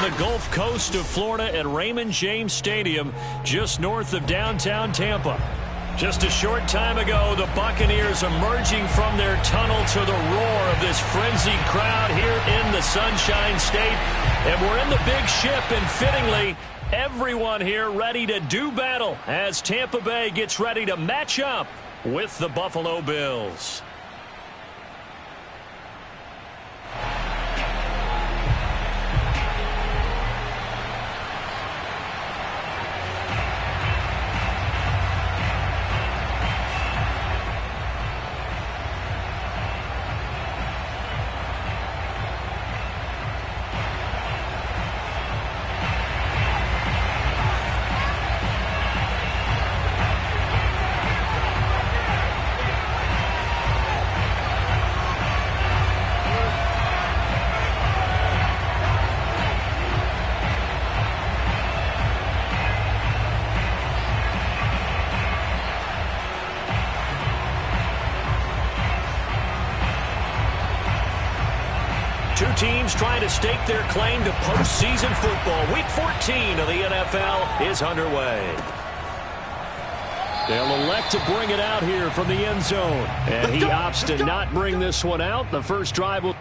the Gulf Coast of Florida at Raymond James Stadium, just north of downtown Tampa. Just a short time ago, the Buccaneers emerging from their tunnel to the roar of this frenzied crowd here in the Sunshine State. And we're in the big ship, and fittingly, everyone here ready to do battle as Tampa Bay gets ready to match up with the Buffalo Bills. Two teams trying to stake their claim to postseason football. Week 14 of the NFL is underway. They'll elect to bring it out here from the end zone. And he opts to not bring this one out. The first drive will...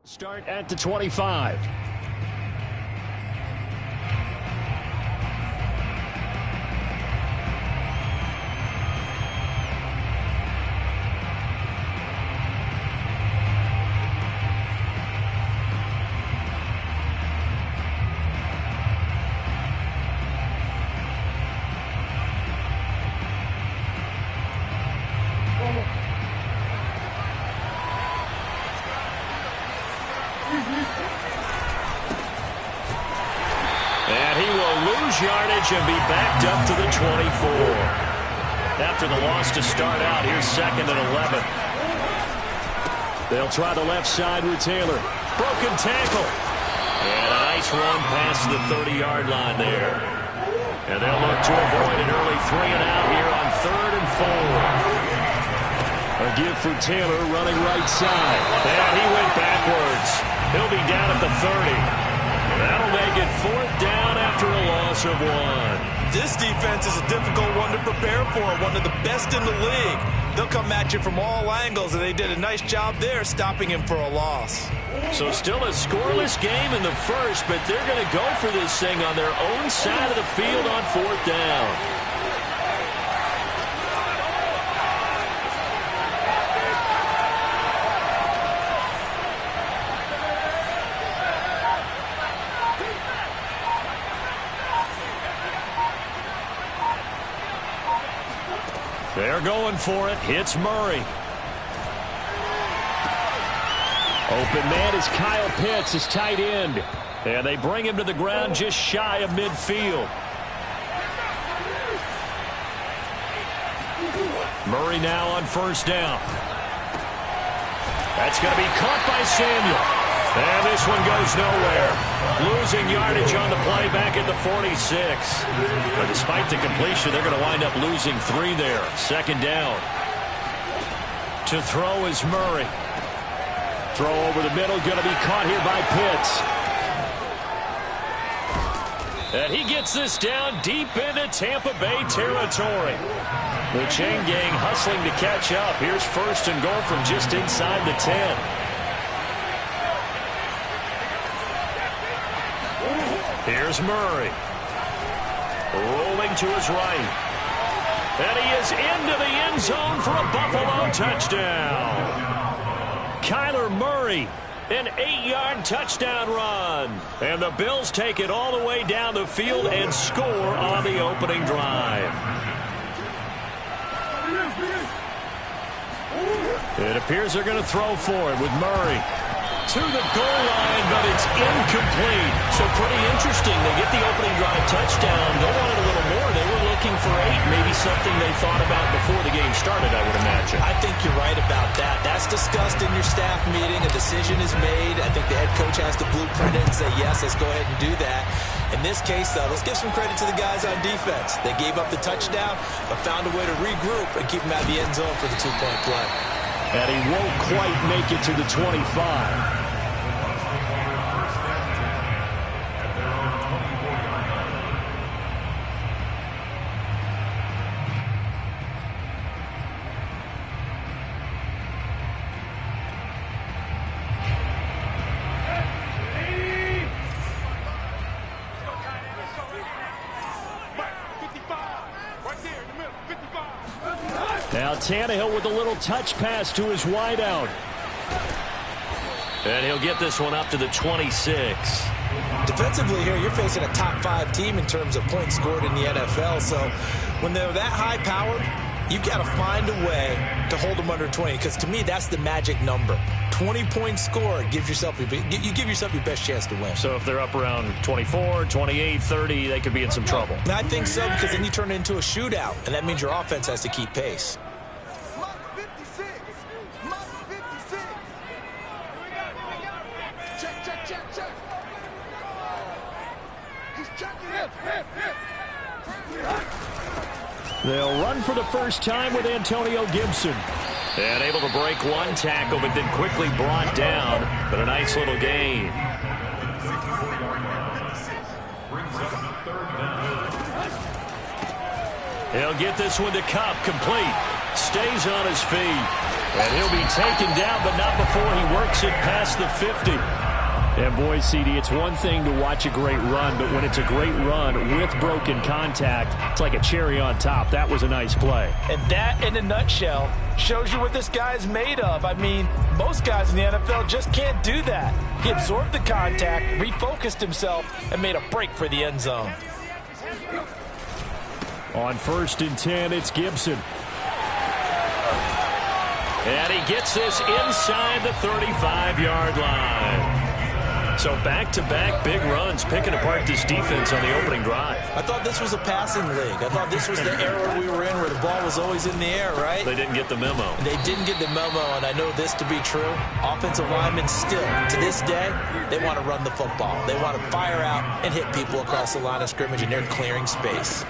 Start at the 25. And he will lose yardage and be backed up to the 24. After the loss to start out, here's 2nd and 11. They'll try the left side with Taylor. Broken tackle. And a nice run past the 30-yard line there. And they'll look to avoid an early 3 and out here on 3rd and 4. A give for Taylor running right side. And he went backwards. He'll be down at the 30. That'll make it 4th down after a loss of 1. This defense is a difficult one to prepare for, one of the best in the league. They'll come at you from all angles, and they did a nice job there stopping him for a loss. So still a scoreless game in the first, but they're going to go for this thing on their own side of the field on 4th down. They're going for it. Hits Murray. Open man is Kyle Pitts, his tight end. And they bring him to the ground just shy of midfield. Murray now on 1st down. That's going to be caught by Samuel. And this one goes nowhere. Losing yardage on the play back at the 46. But despite the completion, they're going to wind up losing 3 there. 2nd down. To throw is Murray. Throw over the middle, going to be caught here by Pitts. And he gets this down deep into Tampa Bay territory. The chain gang hustling to catch up. Here's 1st and goal from just inside the 10. Here's Murray. Rolling to his right. And he is into the end zone for a Buffalo touchdown. Kyler Murray, an 8-yard touchdown run. And the Bills take it all the way down the field and score on the opening drive. It appears they're going to throw for it with Murray. To the goal line, but it's incomplete. So pretty interesting. They get the opening drive touchdown. They wanted a little more. They were looking for 8. Maybe something they thought about before the game started, I would imagine. I think you're right about that. That's discussed in your staff meeting. A decision is made. I think the head coach has to blueprint it and say, yes, let's go ahead and do that. In this case, though, let's give some credit to the guys on defense. They gave up the touchdown, but found a way to regroup and keep them out of the end zone for the 2-point play. And he won't quite make it to the 25. Now Tannehill with a little touch pass to his wideout. And he'll get this one up to the 26. Defensively here, you're facing a top 5 team in terms of points scored in the NFL. So when they're that high powered, you've got to find a way to hold them under 20. Because to me, that's the magic number. 20-point score, you give yourself your best chance to win. So if they're up around 24, 28, 30, they could be in some trouble. I think so, because then you turn it into a shootout, and that means your offense has to keep pace. They'll run for the first time with Antonio Gibson. And able to break one tackle, but then quickly brought down. But a nice little gain. He'll get this one to Kupp, complete. Stays on his feet. And he'll be taken down, but not before he works it past the 50. And boy, CD, it's one thing to watch a great run, but when it's a great run with broken contact, it's like a cherry on top. That was a nice play. And that, in a nutshell, shows you what this guy is made of. I mean, most guys in the NFL just can't do that. He absorbed the contact, refocused himself, and made a break for the end zone. On 1st and 10, it's Gibson. And he gets this inside the 35-yard line. So back-to-back big runs, picking apart this defense on the opening drive. I thought this was a passing league. I thought this was the era we were in where the ball was always in the air, right? They didn't get the memo. And they didn't get the memo, and I know this to be true. Offensive linemen still, to this day, they want to run the football. They want to fire out and hit people across the line of scrimmage, and they're clearing space.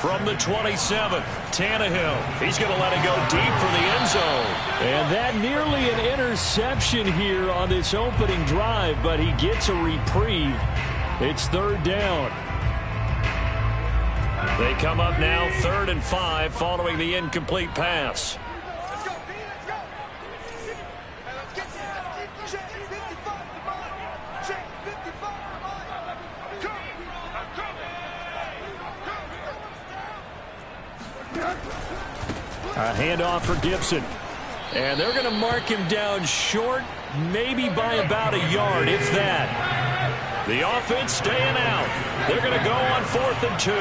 From the 27, Tannehill. He's going to let it go deep for the end zone. And that nearly an interception here on this opening drive, but he gets a reprieve. It's 3rd down. They come up now 3rd and 5 following the incomplete pass. A handoff for Gibson. And they're going to mark him down short, maybe by about a yard, if that. The offense staying out. They're going to go on 4th and 2.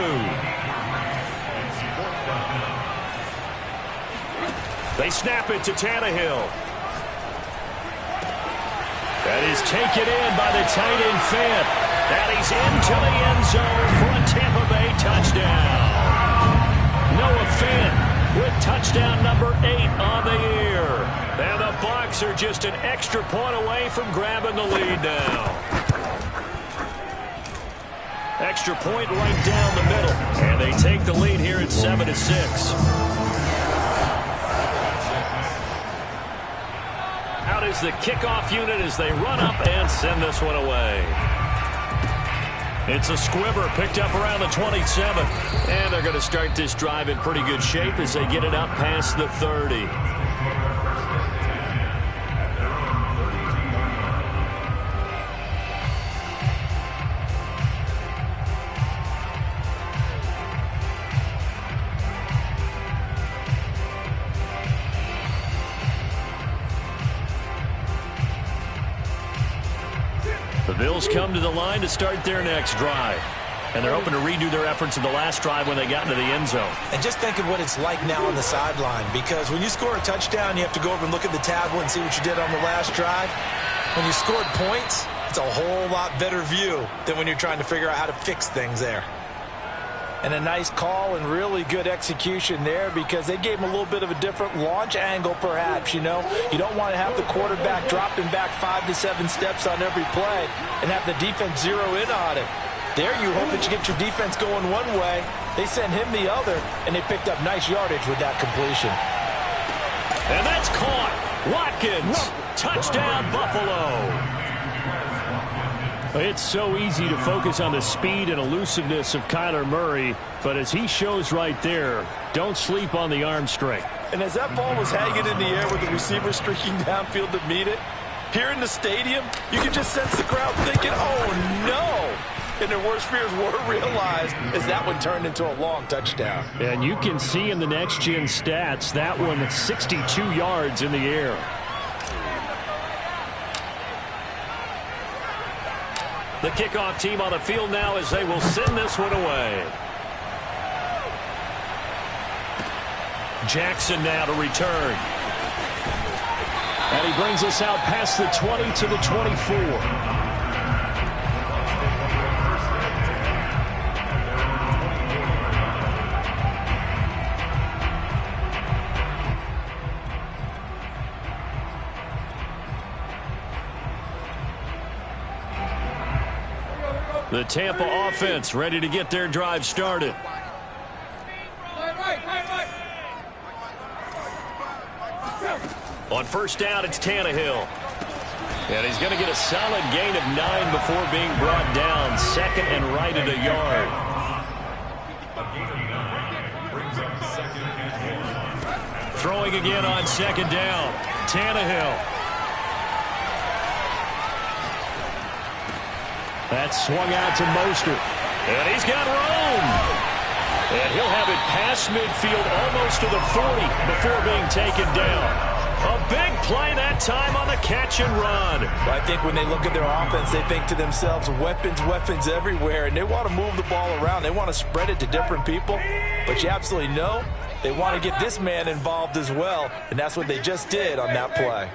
They snap it to Tannehill. That is taken in by the tight end Fant. And he's into the end zone for a Tampa Bay touchdown. Noah Fant with touchdown number 8 on the year. And the Bucs are just an extra point away from grabbing the lead now. Extra point right down the middle. And they take the lead here at 7-6. Out is the kickoff unit as they run up and send this one away. It's a squibber picked up around the 27. And they're going to start this drive in pretty good shape as they get it up past the 30. The Bills come to the line to start their next drive. And they're hoping to redo their efforts in the last drive when they got into the end zone. And just think of what it's like now on the sideline, because when you score a touchdown, you have to go over and look at the tablet and see what you did on the last drive. When you scored points, it's a whole lot better view than when you're trying to figure out how to fix things there. And a nice call and really good execution there, because they gave him a little bit of a different launch angle perhaps, you know. You don't want to have the quarterback dropping back 5 to 7 steps on every play and have the defense zero in on it. There you hope that you get your defense going one way. They send him the other, and they picked up nice yardage with that completion. And that's caught. Watkins. Touchdown, Buffalo. It's so easy to focus on the speed and elusiveness of Kyler Murray, but as he shows right there, don't sleep on the arm strength. And as that ball was hanging in the air with the receiver streaking downfield to meet it, here in the stadium, you could just sense the crowd thinking, oh no! And their worst fears were realized as that one turned into a long touchdown. And you can see in the next-gen stats, that one 62 yards in the air. The kickoff team on the field now as they will send this one away. Jackson now to return. And he brings us out past the 20 to the 24. The Tampa offense ready to get their drive started. On first down, it's Tannehill. And he's going to get a solid gain of 9 before being brought down. Second and right at a yard. Throwing again on second down. Tannehill. That's swung out to Mostert. And he's got room. And he'll have it past midfield almost to the 40 before being taken down. A big play that time on the catch and run. Well, I think when they look at their offense, they think to themselves, weapons, weapons everywhere, and they want to move the ball around. They want to spread it to different people, but you absolutely know they want to get this man involved as well, and that's what they just did on that play.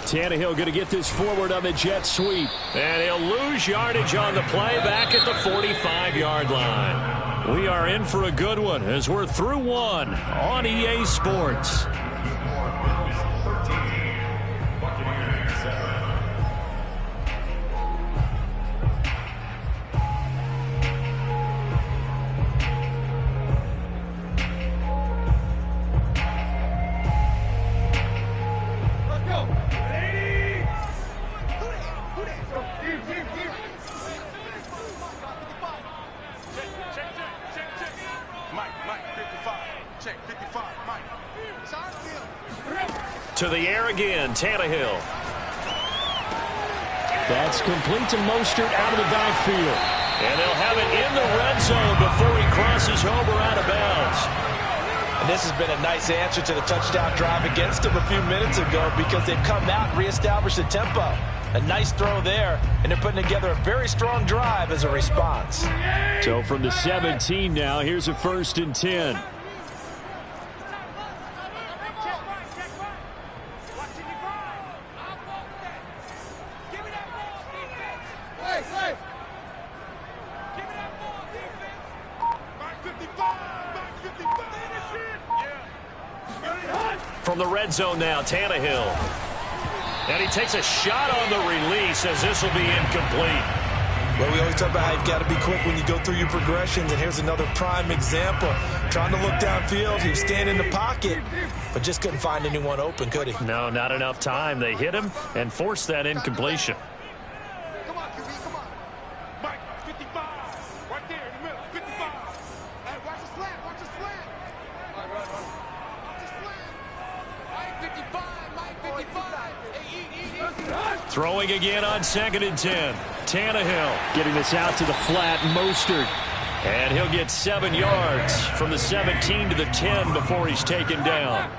Tannehill going to get this forward on the jet sweep. And he'll lose yardage on the play back at the 45-yard line. We are in for a good one as we're through one on EA Sports. To the air again, Tannehill. That's complete to Mostert out of the backfield. And they'll have it in the red zone before he crosses over out of bounds. And this has been a nice answer to the touchdown drive against them a few minutes ago because they've come out and reestablished the tempo. A nice throw there, and they're putting together a very strong drive as a response. So from the 17 now, here's a 1st and 10. From the red zone now, Tannehill. And he takes a shot on the release as this will be incomplete. Well, we always talk about how you've got to be quick when you go through your progressions, and here's another prime example. Trying to look downfield, he was staying in the pocket, but just couldn't find anyone open, could he? No, not enough time. They hit him and forced that incompletion. Come on, QB, come on. Mike, 55. Right there in the middle, 55. Hey, watch the slant, watch the slant. Run. Watch the slant. Mike, 55, Mike, 55. Hey, eat. Throwing again on 2nd and 10. Tannehill getting this out to the flat. Mostert. And he'll get 7 yards from the 17 to the 10 before he's taken down.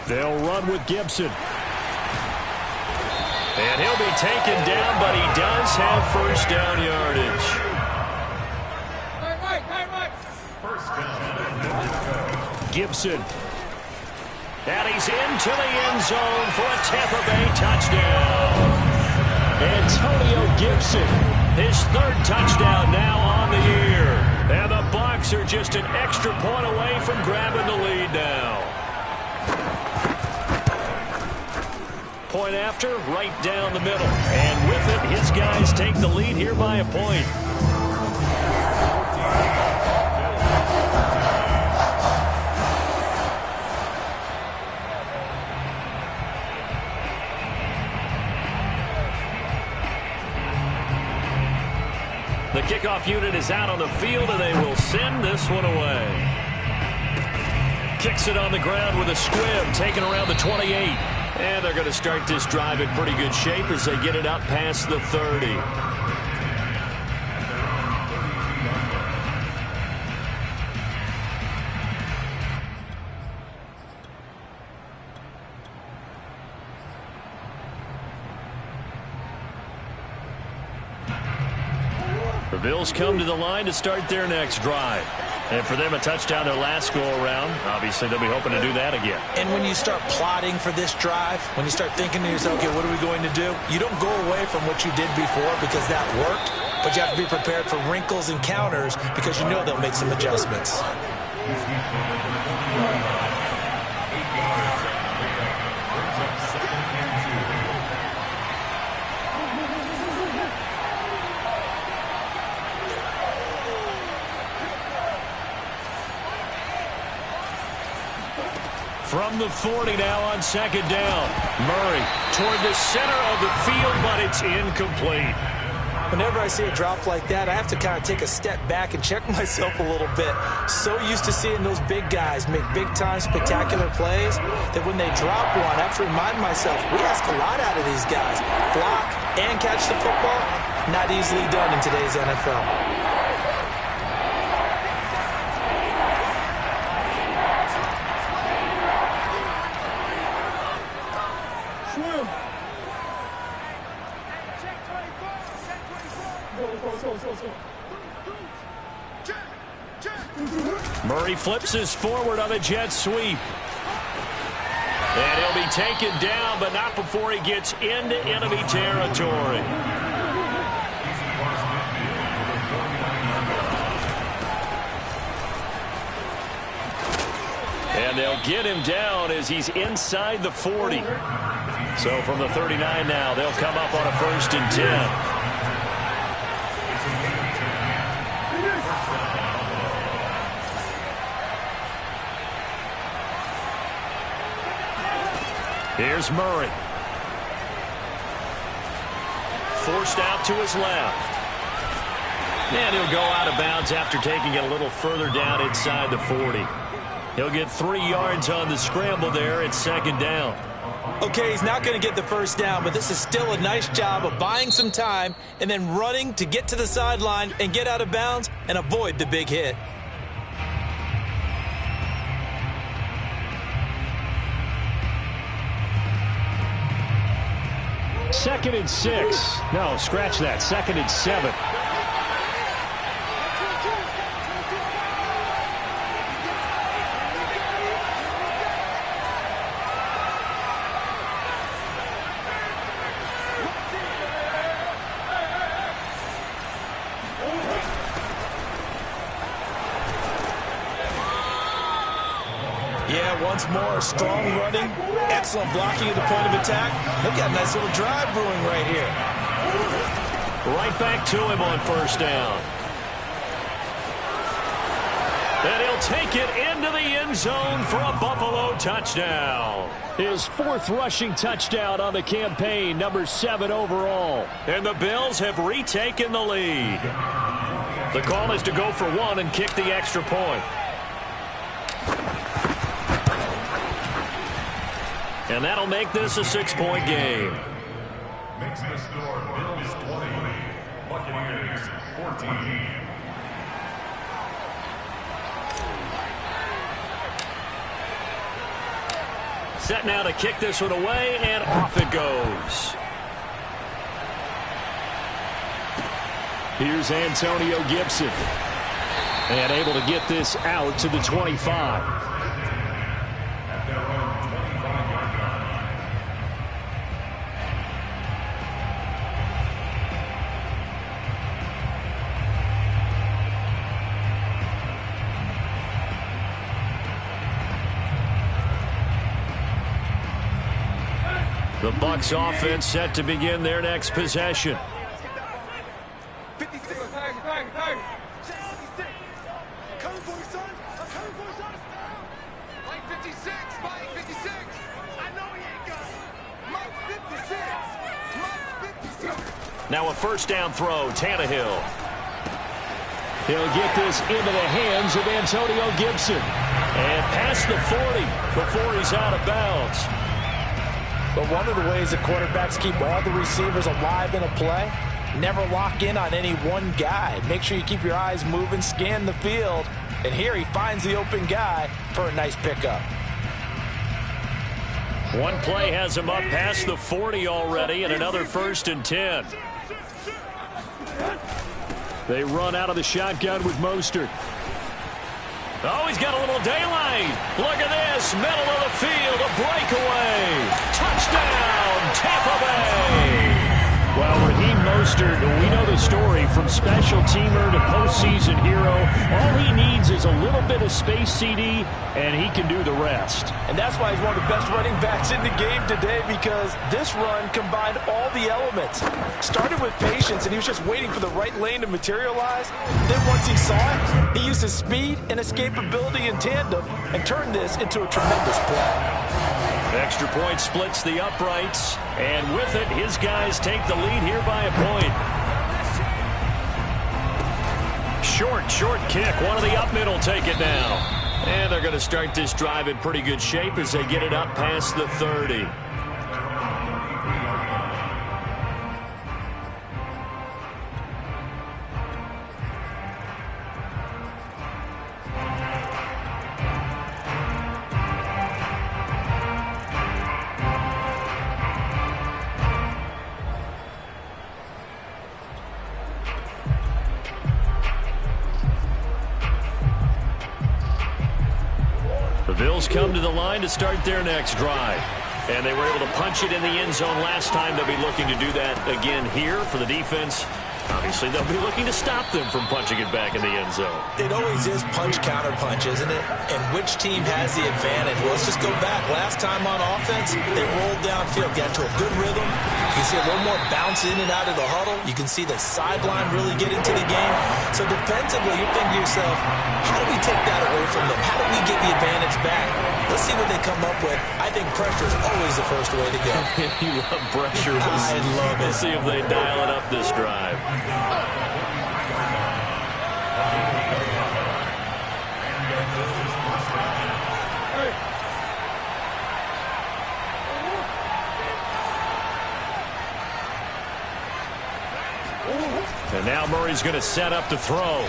They'll run with Gibson. And he'll be taken down, but he does have 1st down yardage. Gibson. And he's into the end zone for a Tampa Bay touchdown. Antonio Gibson, his 3rd touchdown now on the year. And the Bucs are just an extra point away from grabbing the lead now. Point after, right down the middle. And with it, his guys take the lead here by a point. The kickoff unit is out on the field, and they will send this one away. Kicks it on the ground with a squib, taken around the 28. And they're going to start this drive in pretty good shape as they get it up past the 30. The Bills come to the line to start their next drive. And for them, a touchdown their last go-around. Obviously, they'll be hoping to do that again. And when you start plotting for this drive, when you start thinking to yourself, okay, what are we going to do? You don't go away from what you did before because that worked, but you have to be prepared for wrinkles and counters because you know they'll make some adjustments. From the 40 now on second down. Murray toward the center of the field, but it's incomplete. Whenever I see a drop like that, I have to kind of take a step back and check myself a little bit. So used to seeing those big guys make big-time spectacular plays that when they drop one, I have to remind myself, we ask a lot out of these guys. Block and catch the football, not easily done in today's NFL. Murray flips us forward on a jet sweep. And he'll be taken down, but not before he gets into enemy territory. And they'll get him down as he's inside the 40. So from the 39 now, they'll come up on a 1st and 10. Here's Murray. Forced out to his left. And he'll go out of bounds after taking it a little further down inside the 40. He'll get 3 yards on the scramble there at second down. Okay, he's not going to get the first down, but this is still a nice job of buying some time and then running to get to the sideline and get out of bounds and avoid the big hit. Second and 6. No, scratch that. 2nd and 7. Yeah, once more, strong running, excellent blocking at the point of attack. They've got a nice little drive brewing right here. Right back to him on 1st down. And he'll take it into the end zone for a Buffalo touchdown. His 4th rushing touchdown on the campaign, number 7 overall. And the Bills have retaken the lead. The call is to go for 1 and kick the extra point. And that'll make this a 6-point game. Makes the score Bills 20, Buccaneers 14. Set now to kick this one away, and off it goes. Here's Antonio Gibson. And able to get this out to the 25. The Bucs offense set to begin their next possession. 56. Coming for you, son. I'm coming for you, son. Mike 56. Mike 56. I know he ain't got it. Mike 56. Mike 56. Now a 1st down throw, Tannehill. He'll get this into the hands of Antonio Gibson. And past the 40 before he's out of bounds. But one of the ways that quarterbacks keep all the receivers alive in a play, never lock in on any one guy. Make sure you keep your eyes moving, scan the field. And here he finds the open guy for a nice pickup. One play has him up past the 40 already, and another 1st and 10. They run out of the shotgun with Mostert. Oh, he's got a little daylight. Look at this. Middle of the field. A breakaway. Touchdown, Tampa Bay. Well, Raheem Mostert, we know the story from special teamer to postseason hero. All he needs is plays a little bit of space, CD, and he can do the rest. And that's why he's one of the best running backs in the game today, because this run combined all the elements. Started with patience, and he was just waiting for the right lane to materialize. Then once he saw it, he used his speed and escapability in tandem and turned this into a tremendous play. Extra point splits the uprights, and with it, his guys take the lead here by a point. Short kick. One of the up middle take it now. And they're going to start this drive in pretty good shape as they get it up past the 30. The Bills come to the line to start their next drive. And they were able to punch it in the end zone last time. They'll be looking to do that again here for the defense. Obviously, they'll be looking to stop them from punching it back in the end zone. It always is punch-counter-punch, isn't it? And which team has the advantage? Well, let's just go back. Last time on offense, they rolled downfield, got into a good rhythm. You can see a little more bounce in and out of the huddle. You can see the sideline really get into the game. So defensively, you're thinking to yourself, how do we take that away from them? How do we get the advantage back? Let's see what they come up with. I think pressure is always the first way to go. You love pressure. I love it. Let's see if they dial it up this drive. And now Murray's going to set up to throw.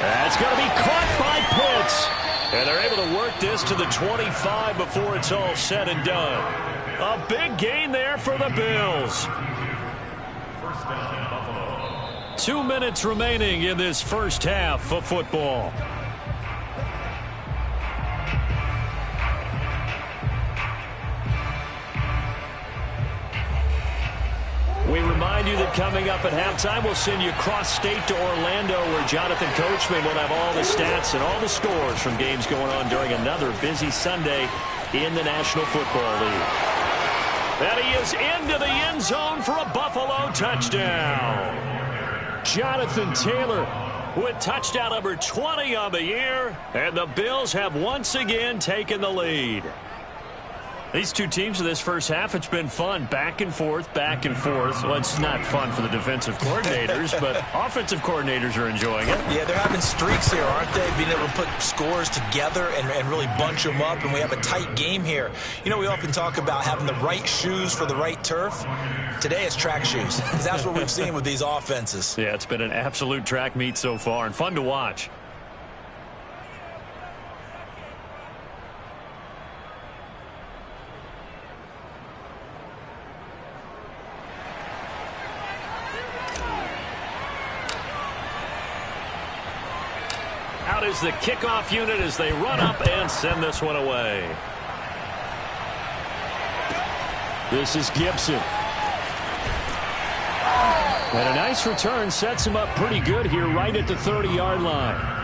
That's going to be caught by Pitts. And they're able to work this to the 25 before it's all said and done. A big gain there for the Bills. 2 minutes remaining in this first half of football. We remind you that coming up at halftime, we'll send you cross-state to Orlando, where Jonathan Coachman will have all the stats and all the scores from games going on during another busy Sunday in the National Football League. And he is into the end zone for a Buffalo touchdown. Jonathan Taylor with touchdown number 20 on the year, and the Bills have once again taken the lead. These two teams in this first half, it's been fun. Back and forth, back and forth. Well, it's not fun for the defensive coordinators, but offensive coordinators are enjoying it. Yeah, they're having streaks here, aren't they? Being able to put scores together and really bunch them up, and we have a tight game here. You know, we often talk about having the right shoes for the right turf. Today it's track shoes, because that's what we've seen with these offenses. Yeah, it's been an absolute track meet so far, and fun to watch. Out is the kickoff unit as they run up and send this one away. This is Gibson. And a nice return sets him up pretty good here right at the 30-yard line.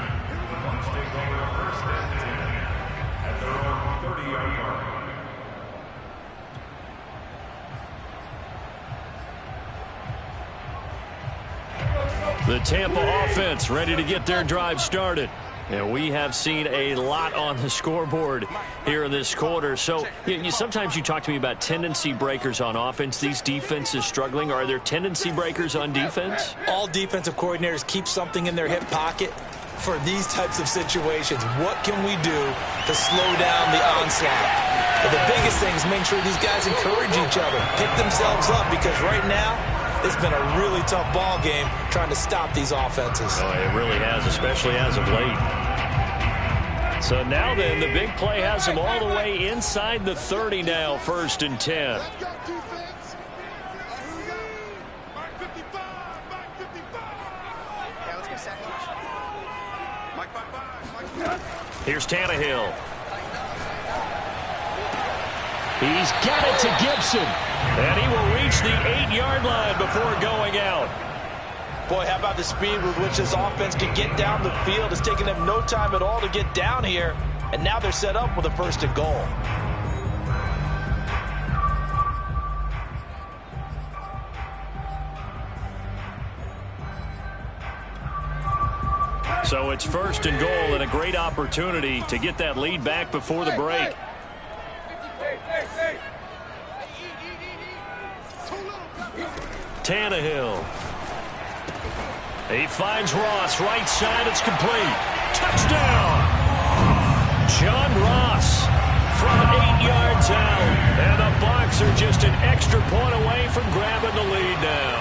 The Tampa offense ready to get their drive started. And we have seen a lot on the scoreboard here in this quarter. So sometimes you talk to me about tendency breakers on offense. These defenses struggling. Are there tendency breakers on defense? All defensive coordinators keep something in their hip pocket for these types of situations. What can we do to slow down the onslaught? But the biggest thing is make sure these guys encourage each other, pick themselves up, because right now it's been a really tough ball game trying to stop these offenses. Oh, it really has, especially as of late. So now then, the big play has them all the way inside the 30 now, 1st and 10. Let's go, defense. Here we go. Mark 55. Mark 55. Yeah, let's get second. Mike 5-5. Here's Tannehill. He's got it to Gibson. And he will reach the 8-yard line before going out. Boy, how about the speed with which this offense can get down the field? It's taken them no time at all to get down here, and now they're set up with a 1st and goal. So it's 1st and goal and a great opportunity to get that lead back before the break. Tannehill. He finds Ross, right side, it's complete. Touchdown! John Ross from 8 yards out. And the Bucs are just an extra point away from grabbing the lead now.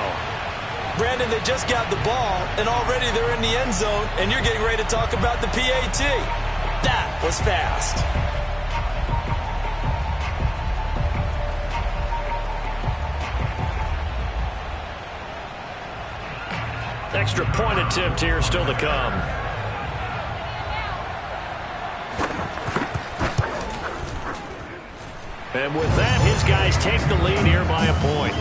Brandon, they just got the ball, and already they're in the end zone, and you're getting ready to talk about the PAT. That was fast. Extra point attempt here still to come. And with that, his guys take the lead here by a point.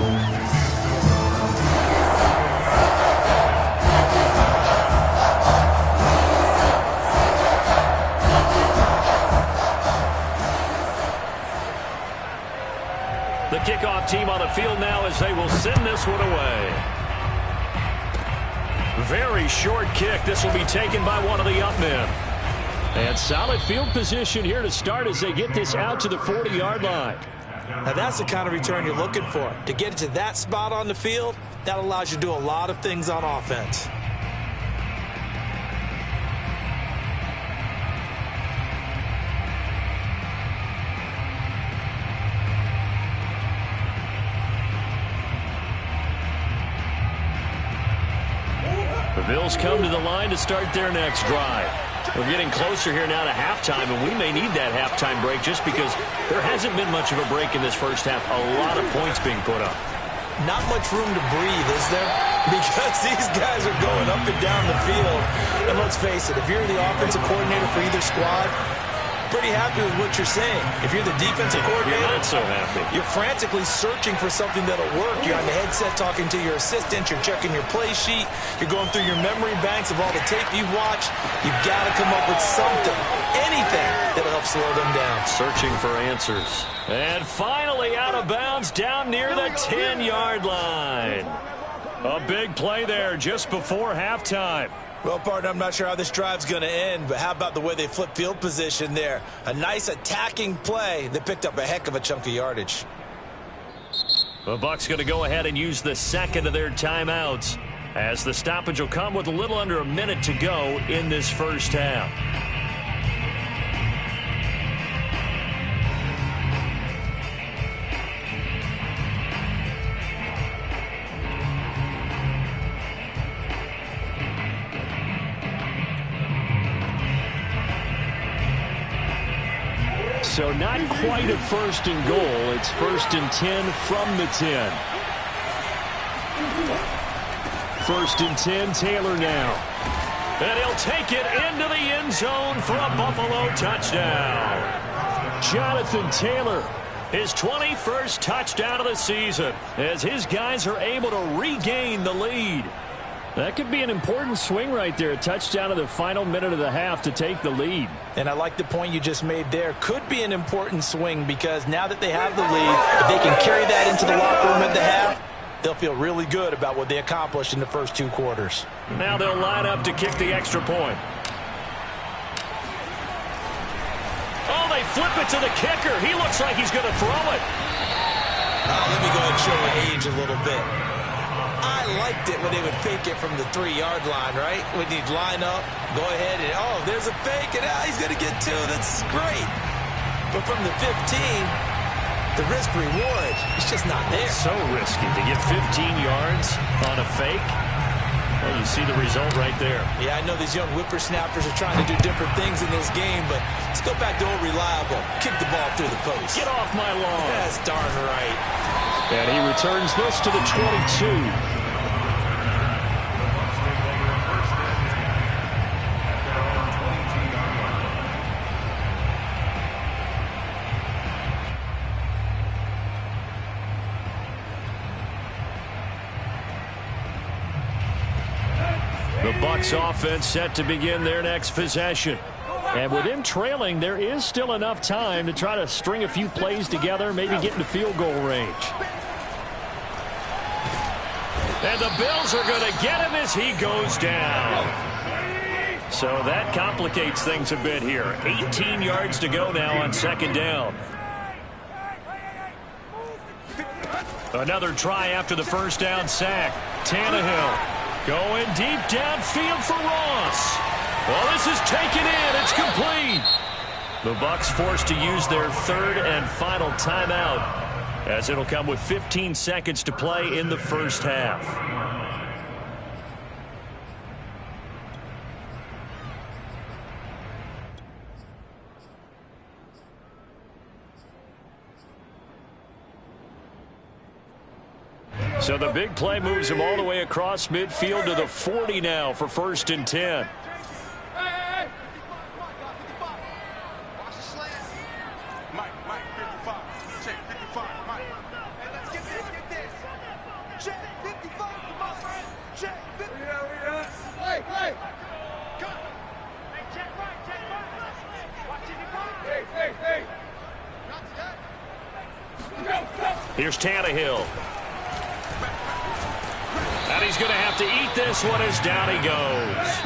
The kickoff team on the field now as they will send this one away. Very short kick. This will be taken by one of the up men. And solid field position here to start as they get this out to the 40-yard line. Now that's the kind of return you're looking for. To get to that spot on the field, that allows you to do a lot of things on offense. The Bills come to the line to start their next drive. We're getting closer here now to halftime, and we may need that halftime break just because there hasn't been much of a break in this first half. A lot of points being put up. Not much room to breathe, is there? Because these guys are going up and down the field. And let's face it, if you're the offensive coordinator for either squad, pretty happy with what you're saying. If you're the defensive coordinator, you're not so happy. You're frantically searching for something that'll work. You're on the headset talking to your assistant. You're checking your play sheet. You're going through your memory banks of all the tape you've watched. You've got to come up with something, anything that'll help slow them down. Searching for answers. And finally out of bounds down near the 10-yard line. A big play there just before halftime. Well, partner, I'm not sure how this drive's going to end, but how about the way they flip field position there? A nice attacking play that picked up a heck of a chunk of yardage. The Bucs going to go ahead and use the second of their timeouts as the stoppage will come with a little under a minute to go in this first half. So not quite a 1st and goal. It's 1st and 10 from the 10. 1st and 10, Taylor now. And he'll take it into the end zone for a Buffalo touchdown. Jonathan Taylor, his 21st touchdown of the season, as his guys are able to regain the lead. That could be an important swing right there. A touchdown of the final minute of the half to take the lead. And I like the point you just made there. Could be an important swing because now that they have the lead, if they can carry that into the locker room at the half, they'll feel really good about what they accomplished in the first 2 quarters. Now they'll line up to kick the extra point. Oh, they flip it to the kicker. He looks like he's going to throw it. Let me go ahead and show my age a little bit. I liked it when they would fake it from the 3-yard line, right? When you'd line up, go ahead and, oh, there's a fake, and he's going to get 2. That's great. But from the 15, the risk-reward, it's just not there. So risky to get 15 yards on a fake. Well, you see the result right there. Yeah, I know these young whippersnappers are trying to do different things in this game, but let's go back to old reliable. Kick the ball through the post. Get off my lawn. That's darn right. And he returns this to the 22. Bucs offense set to begin their next possession. And with them trailing, there is still enough time to try to string a few plays together, maybe get into field goal range. And the Bills are going to get him as he goes down. So that complicates things a bit here. 18 yards to go now on second down. Another try after the first down sack. Tannehill going deep downfield for Ross. Well, this is taken in. It's complete. The Bucs forced to use their third and final timeout, as it'll come with 15 seconds to play in the first half. So the big play moves him all the way across midfield to the 40 now for 1st and 10. Here's Tannehill. And he's going to have to eat this one as down he goes.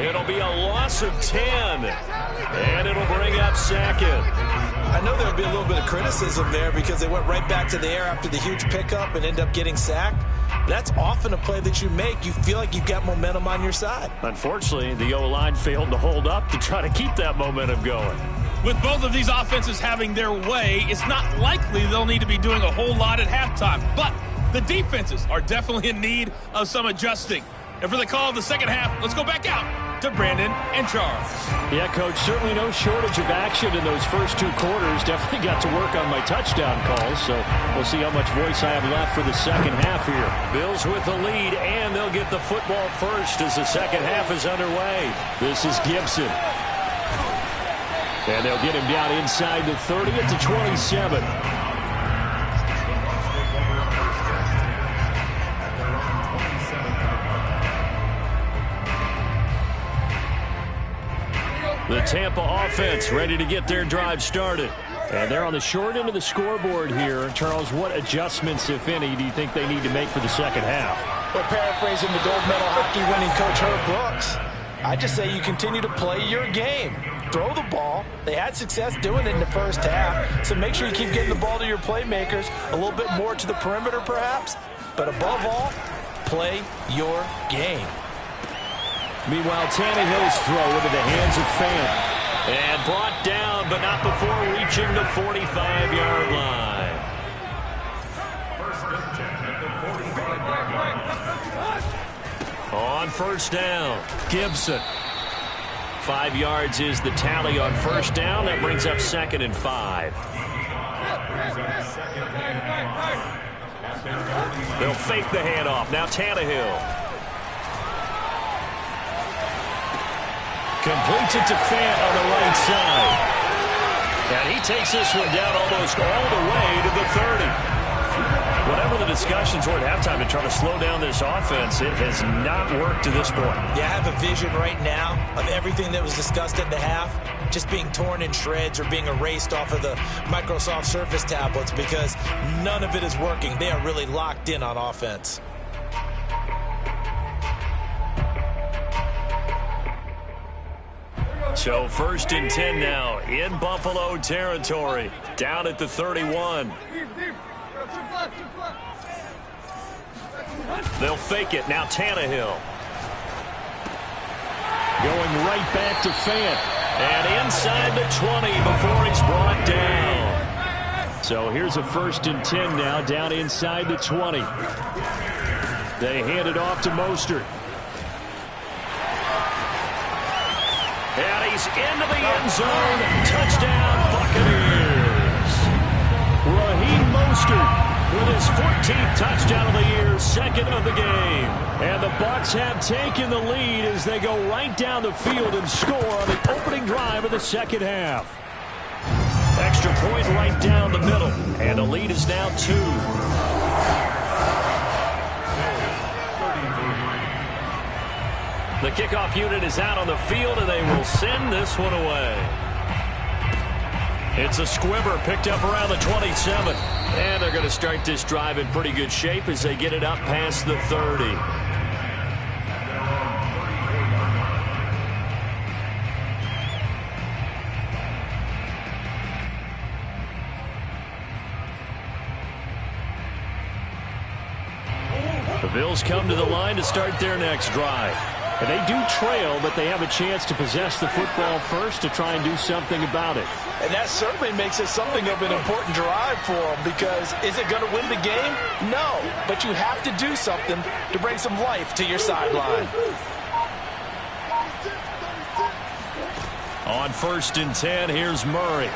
It'll be a loss of 10. And it'll bring up second. I know there'll be a little bit of criticism there because they went right back to the air after the huge pickup and end up getting sacked. That's often a play that you make. You feel like you've got momentum on your side. Unfortunately, the O-line failed to hold up to try to keep that momentum going. With both of these offenses having their way, it's not likely they'll need to be doing a whole lot at halftime. But the defenses are definitely in need of some adjusting. And for the call of the second half, let's go back out to Brandon and Charles. Yeah, Coach, certainly no shortage of action in those first two quarters. Definitely got to work on my touchdown calls, so we'll see how much voice I have left for the second half here. Bills with the lead, and they'll get the football first as the second half is underway. This is Gibson. And they'll get him down inside the 30 at the 27. The Tampa offense ready to get their drive started. And they're on the short end of the scoreboard here. Charles, what adjustments, if any, do you think they need to make for the second half? Well, paraphrasing the gold medal hockey winning coach Herb Brooks, I just say you continue to play your game. Throw the ball. They had success doing it in the first half, so make sure you keep getting the ball to your playmakers, a little bit more to the perimeter perhaps, but above all, play your game. Meanwhile, Tannehill's throw into the hands of Fant. And brought down, but not before reaching the 45-yard line. On first down, Gibson. 5 yards is the tally on first down. That brings up 2nd and 5. They'll fake the handoff. Now Tannehill. Completes it to Fant on the right side. And he takes this one down almost all the way to the 30. Whatever the discussions were at halftime to try to slow down this offense, it has not worked to this point. Yeah, I have a vision right now of everything that was discussed at the half just being torn in shreds or being erased off of the Microsoft Surface tablets because none of it is working. They are really locked in on offense. So 1st and 10 now in Buffalo territory, down at the 31. They'll fake it. Now Tannehill. Going right back to Fant. And inside the 20 before he's brought down. So here's a 1st and 10 now, down inside the 20. They hand it off to Mostert. And he's into the end zone. Touchdown, Buccaneers. Raheem Mostert with his 14th touchdown of the year, 2nd of the game. And the Bucs have taken the lead as they go right down the field and score on the opening drive of the second half. Extra point right down the middle. And the lead is now 2. The kickoff unit is out on the field, and they will send this one away. It's a squibber picked up around the 27. And they're going to start this drive in pretty good shape as they get it up past the 30. The Bills come to the line to start their next drive. And they do trail, but they have a chance to possess the football first to try and do something about it. And that certainly makes it something of an important drive for them, because is it going to win the game? No, but you have to do something to bring some life to your sideline. On 1st and 10, here's Murray.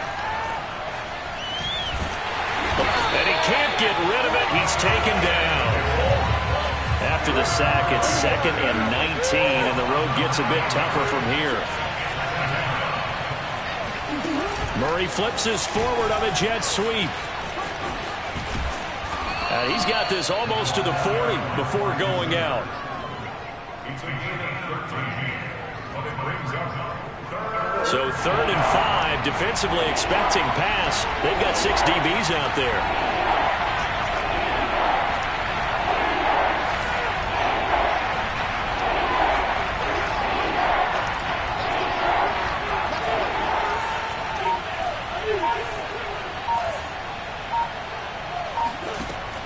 And he can't get rid of it. He's taken down. After the sack, it's 2nd and 19, and the road gets a bit tougher from here. Murray flips his forward on a jet sweep. And he's got this almost to the 40 before going out. So 3rd and 5, defensively expecting pass. They've got 6 DBs out there.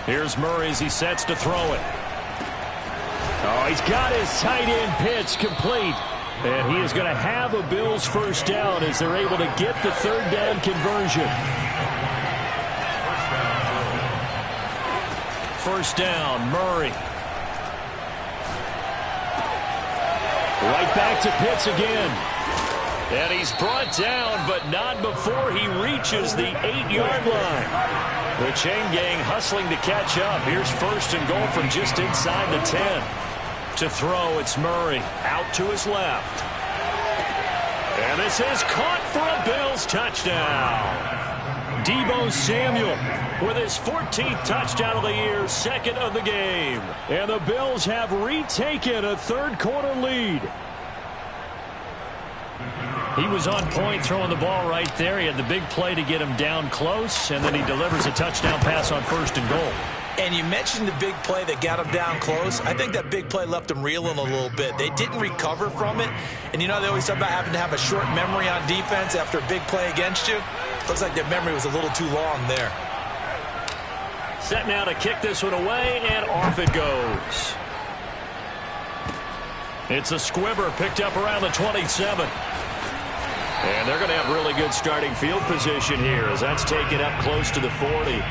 Here's Murray as he sets to throw it. Oh, he's got his tight end pitch complete. And he is going to have a Bills first down as they're able to get the 3rd down conversion. First down, Murray. Right back to Pitts again. And he's brought down, but not before he reaches the 8-yard line. The chain gang hustling to catch up. Here's 1st and goal from just inside the 10. To throw, it's Murray. Out to his left. And this is caught for a Bills touchdown. Deebo Samuel with his 14th touchdown of the year, 2nd of the game. And the Bills have retaken a 3rd quarter lead. He was on point throwing the ball right there. He had the big play to get him down close, and then he delivers a touchdown pass on 1st and goal. And you mentioned the big play that got him down close. I think that big play left him reeling a little bit. They didn't recover from it. And, you know, they always talk about having to have a short memory on defense after a big play against you. Looks like their memory was a little too long there. Set now to kick this one away, and off it goes. It's a squibber picked up around the 27. And they're going to have really good starting field position here as that's taken up close to the 40.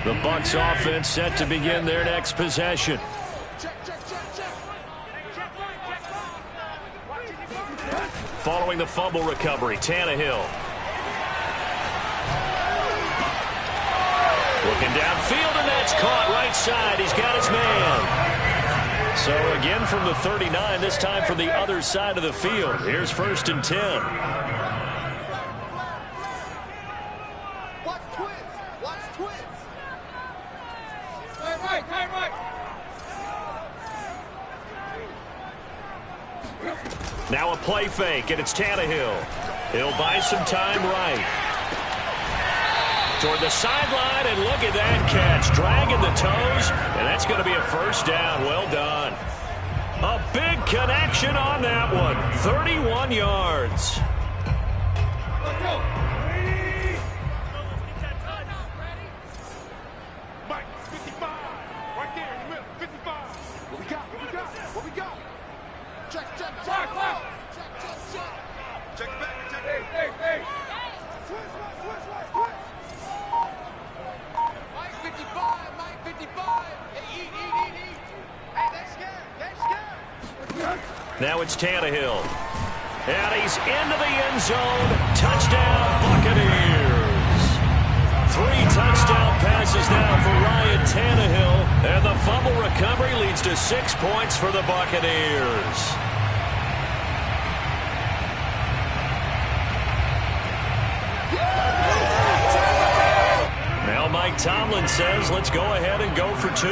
The Bucs offense set to begin their next possession. Following the fumble recovery, Tannehill. Looking downfield, and that's caught right side. He's got his man. So again from the 39, this time from the other side of the field. Here's 1st and 10. Now a play fake, and it's Tannehill. He'll buy some time right. Toward the sideline, and look at that catch. Dragging the toes, and that's going to be a first down. Well done. A big connection on that one. 31 yards. Let's go. Mike, 55. Right there in the middle. 55. What we got? What we got? What we got? Check. Check it back. Check it. Hey. Switch. Mike 55. Mike 55. Hey, eat. Hey, they scared. Now it's Tannehill. And he's into the end zone. Touchdown, Buccaneers. 6 points for the Buccaneers. Now Mike Tomlin says, let's go ahead and go for 2.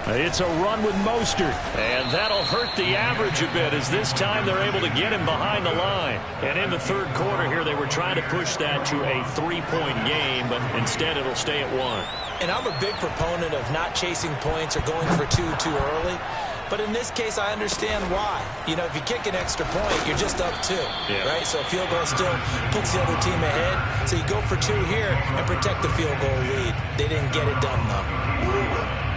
It's a run with Mostert, and that'll hurt the average a bit as this time they're able to get him behind the line. And in the third quarter here, they were trying to push that to a 3-point game, but instead it'll stay at 1. And I'm a big proponent of not chasing points or going for 2 too early. But in this case, I understand why. You know, if you kick an extra point, you're just up 2, right? So a field goal still puts the other team ahead. So you go for 2 here and protect the field goal lead. They didn't get it done, though.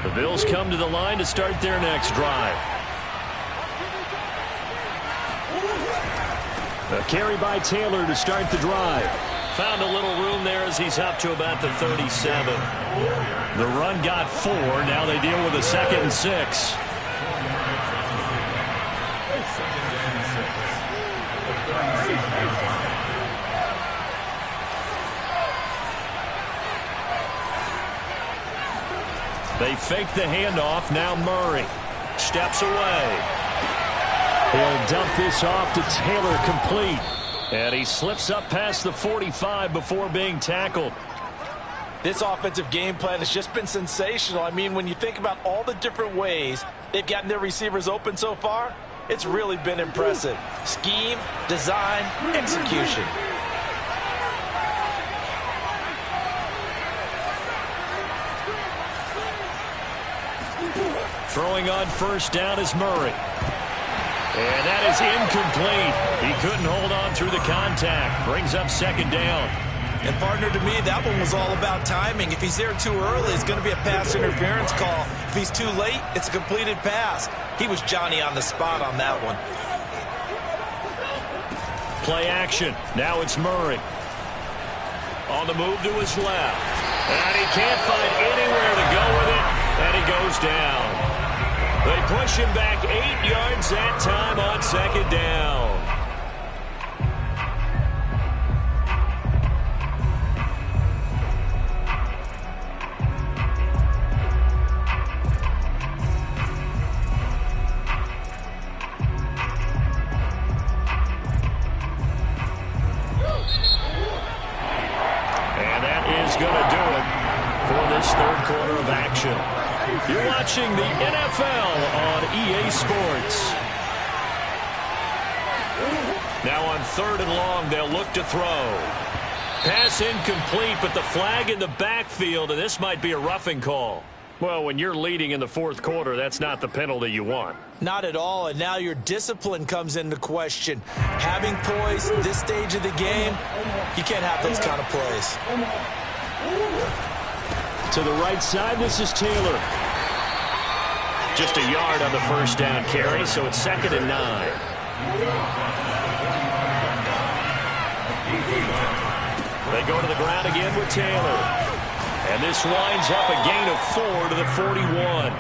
The Bills come to the line to start their next drive. A carry by Taylor to start the drive. Found a little room there as he's up to about the 37. The run got 4. Now they deal with a 2nd and 6. They fake the handoff. Now Murray steps away. He'll dump this off to Taylor, complete. And he slips up past the 45 before being tackled. This offensive game plan has just been sensational. I mean, when you think about all the different ways they've gotten their receivers open so far, it's really been impressive. Scheme, design, execution. Throwing on first down is Murray. And that is incomplete. He couldn't hold on through the contact. Brings up 2nd down. And partner, to me, that one was all about timing. If he's there too early, it's going to be a pass interference call. If he's too late, it's a completed pass. He was Johnny on the spot on that one. Play action. Now it's Murray. On the move to his left. And he can't find anywhere to go with it. And he goes down. They push him back 8 yards that time on 2nd down. And that is going to do it for this third quarter of action. You're watching the NFL on EA Sports. Now on 3rd and long, they'll look to throw. Pass incomplete, but the flag in the backfield, and this might be a roughing call. Well, when you're leading in the 4th quarter, that's not the penalty you want. Not at all, and now your discipline comes into question. Having poise at this stage of the game, you can't have those kind of plays. To the right side, this is Taylor. Just a yard on the first down carry, so it's 2nd and 9. They go to the ground again with Taylor. And this winds up a gain of 4 to the 41.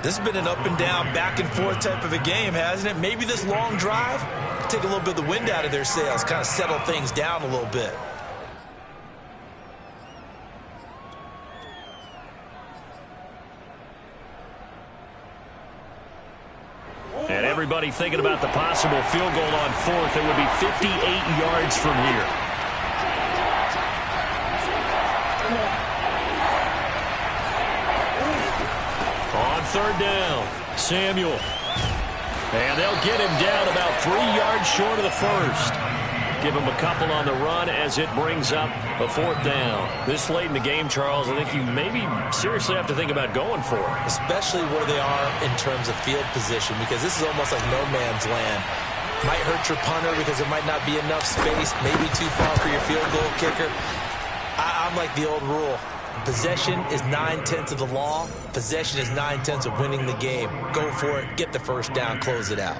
This has been an up and down, back and forth type of a game, hasn't it? Maybe this long drive take a little bit of the wind out of their sails, kind of settle things down a little bit. And everybody thinking about the possible field goal on 4th. It would be 58 yards from here. On 3rd down, Samuel. And they'll get him down about 3 yards short of the first. Give him a couple on the run as it brings up a 4th down. This late in the game, Charles, I think you maybe seriously have to think about going for it. Especially where they are in terms of field position, because this is almost like no man's land. Might hurt your punter because there might not be enough space, maybe too far for your field goal kicker. I'm like the old rule. Possession is 9/10 of the law. Possession is 9/10 of winning the game. Go for it, get the first down, close it out.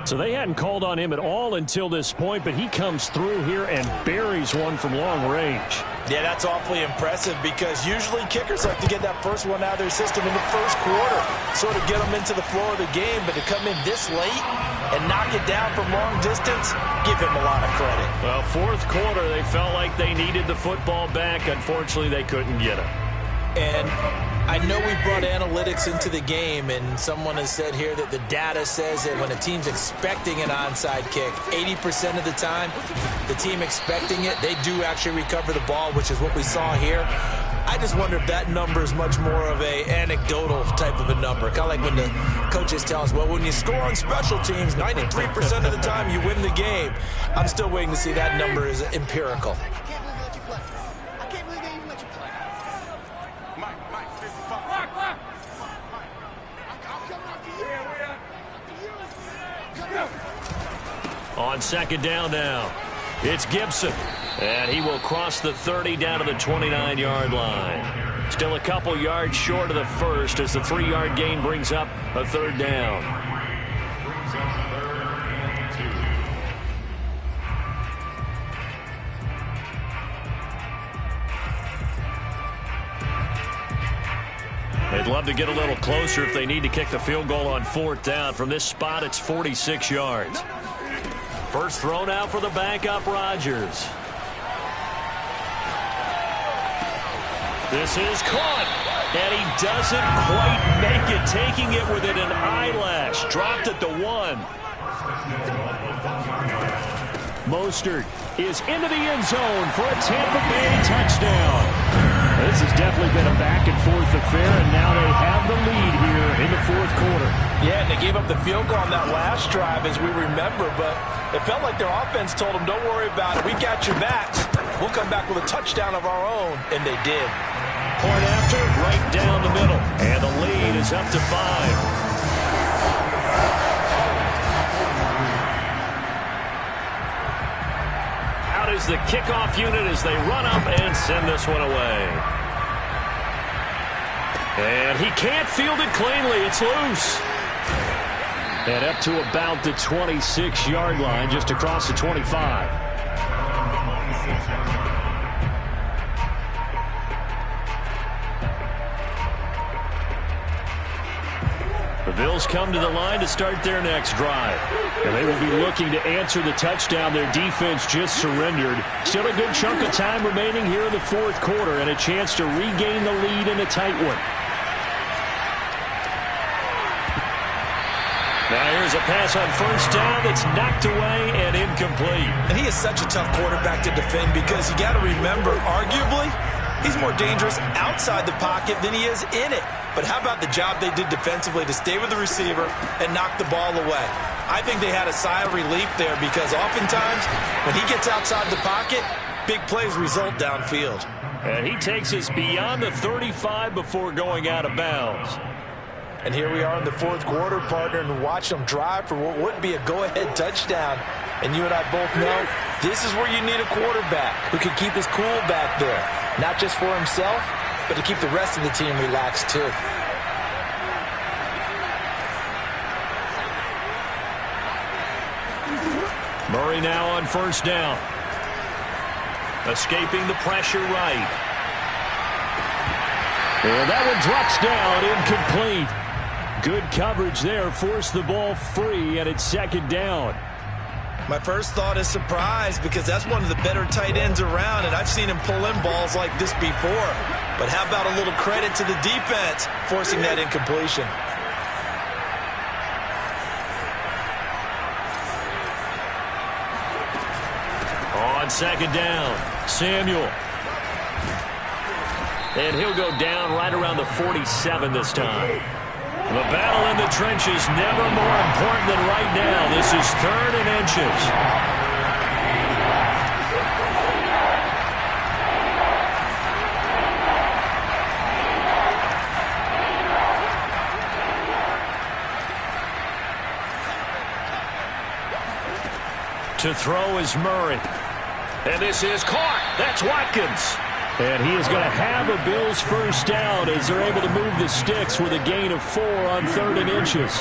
So they hadn't called on him at all until this point, but he comes through here and buries one from long range. Yeah, that's awfully impressive because usually kickers like to get that first one out of their system in the first quarter, sort of get them into the flow of the game, but to come in this late and knock it down from long distance, give him a lot of credit. Well, 4th quarter, they felt like they needed the football back. Unfortunately, they couldn't get it. And I know we brought analytics into the game, and someone has said here that the data says that when a team's expecting an onside kick, 80% of the time, the team expecting it, they do actually recover the ball, which is what we saw here. I just wonder if that number is much more of a anecdotal type of a number. Kind of like when the coaches tell us, well, when you score on special teams, 93% of the time you win the game. I'm still waiting to see that number is empirical. On second down now, it's Gibson. And he will cross the 30 down to the 29-yard line. Still a couple yards short of the first as the 3-yard gain brings up a third down. They'd love to get a little closer if they need to kick the field goal on fourth down. From this spot, it's 46 yards. First throw now for the backup Rodgers. This is caught, and he doesn't quite make it, taking it within an eyelash. Dropped at the 1. Mostert is into the end zone for a Tampa Bay touchdown. This has definitely been a back-and-forth affair, and now they have the lead here in the fourth quarter. Yeah, and they gave up the field goal on that last drive, as we remember, but it felt like their offense told them, don't worry about it. We got your backs. We'll come back with a touchdown of our own, and they did. Point after, right down the middle, and the lead is up to 5. Is the kickoff unit as they run up and send this one away. And he can't field it cleanly. It's loose. And up to about the 26-yard line, just across the 25. The Bills come to the line to start their next drive. And they will be looking to answer the touchdown their defense just surrendered. Still a good chunk of time remaining here in the fourth quarter and a chance to regain the lead in a tight one. Now here's a pass on first down that's knocked away and incomplete. And he is such a tough quarterback to defend because you got to remember, arguably, he's more dangerous outside the pocket than he is in it. But how about the job they did defensively to stay with the receiver and knock the ball away? I think they had a sigh of relief there because oftentimes when he gets outside the pocket, big plays result downfield. And he takes us beyond the 35 before going out of bounds. And here we are in the fourth quarter, partner, and watch them drive for what would be a go-ahead touchdown. And you and I both know this is where you need a quarterback who can keep his cool back there. Not just for himself, but to keep the rest of the team relaxed too. Murray now on first down. Escaping the pressure right. And that one drops down, incomplete. Good coverage there, forced the ball free, and it's second down. My first thought is surprise because that's one of the better tight ends around, and I've seen him pull in balls like this before. But how about a little credit to the defense forcing that incompletion? On second down, Samuel. And he'll go down right around the 47 this time. The battle in the trenches never more important than right now. This is 3rd and inches. To throw is Murray. And this is caught. That's Watkins. And he is going to have a Bills first down as they're able to move the sticks with a gain of 4 on 3rd and inches.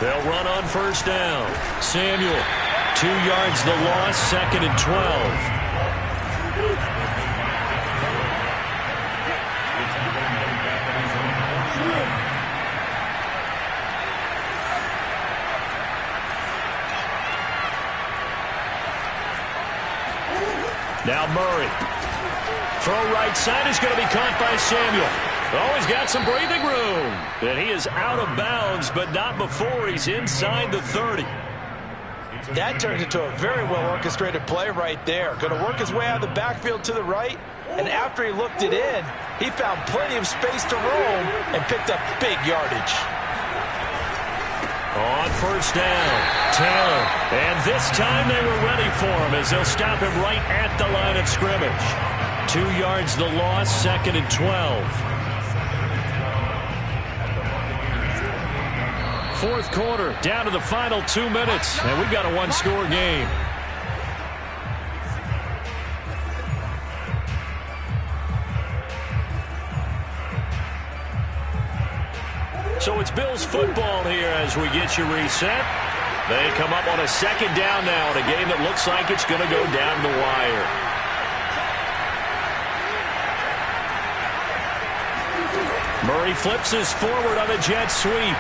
They'll run on first down. Samuel, 2 yards the loss, 2nd and 12. Now Murray. Throw right side is going to be caught by Samuel. Oh, he's got some breathing room. And he is out of bounds, but not before he's inside the 30. That turned into a very well-orchestrated play right there. Going to work his way out of the backfield to the right, and after he looked it in, he found plenty of space to roam and picked up big yardage. On first down, Taylor. And this time they were ready for him as they'll stop him right at the line of scrimmage. 2 yards the loss, 2nd and 12. Fourth quarter, down to the final 2 minutes, and we've got a one-score game. So it's Bills football here as we get you reset. They come up on a 2nd down now in a game that looks like it's going to go down the wire. Murray flips his forward on a jet sweep.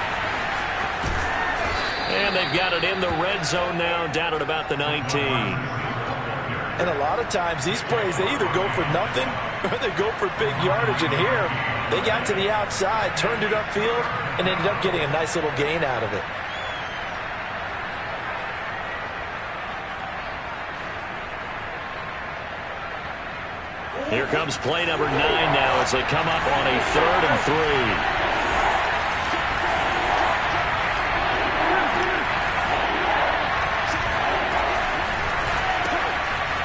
And they've got it in the red zone now, down at about the 19. And a lot of times, these plays, they either go for nothing or they go for big yardage. And here, they got to the outside, turned it upfield, and ended up getting a nice little gain out of it. Here comes play number 9 now as they come up on a 3rd and 3.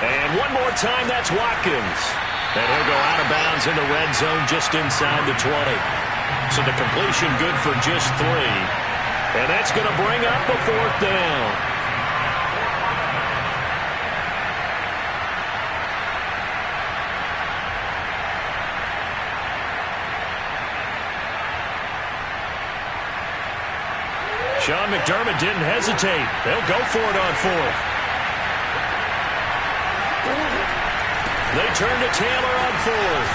And one more time, that's Watkins. And he'll go out of bounds in the red zone just inside the 20. So the completion good for just 3. And that's going to bring up a 4th down. Sean McDermott didn't hesitate. They'll go for it on 4th. They turn to Taylor on 4th.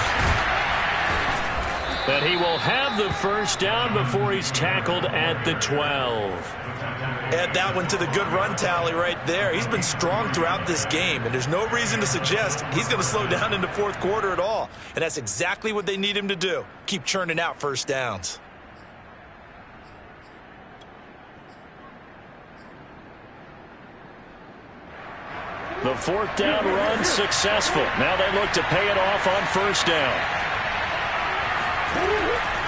And he will have the first down before he's tackled at the 12. Add that one to the good run tally right there. He's been strong throughout this game, and there's no reason to suggest he's going to slow down in the 4th quarter at all. And that's exactly what they need him to do. Keep churning out first downs. The 4th down run successful. Now they look to pay it off on first down.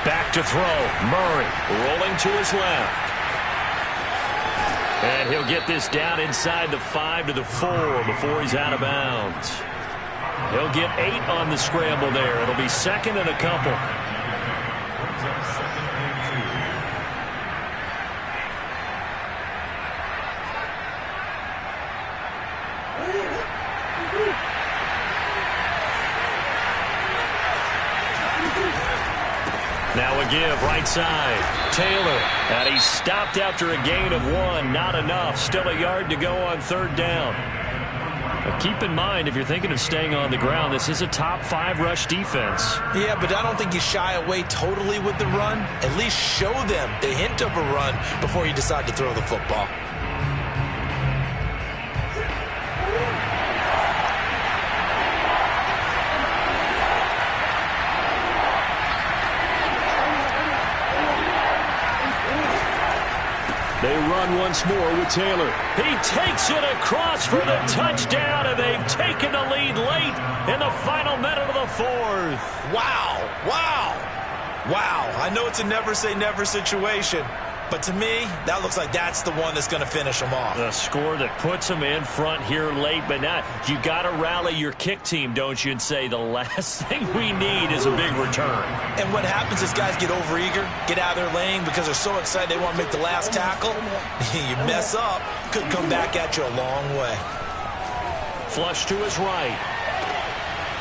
Back to throw. Murray rolling to his left. And he'll get this down inside the 5 to the 4 before he's out of bounds. He'll get 8 on the scramble there. It'll be 2nd and a couple. Now a give, right side. Taylor, and he stopped after a gain of 1. Not enough. Still a yard to go on 3rd down. But keep in mind, if you're thinking of staying on the ground, this is a top 5 rush defense. Yeah, but I don't think you shy away totally with the run. At least show them the hint of a run before you decide to throw the football. They run once more with Taylor. He takes it across for the touchdown, and they've taken the lead late in the final minute of the 4th. Wow, wow, wow. I know it's a never-say-never situation, but to me, that looks like that's the one that's going to finish them off. The score that puts them in front here late, but not. You got to rally your kick team, don't you, and say the last thing we need is a big return. And what happens is guys get overeager, get out of their lane because they're so excited they want to make the last tackle. You mess up, could come back at you a long way. Flush to his right.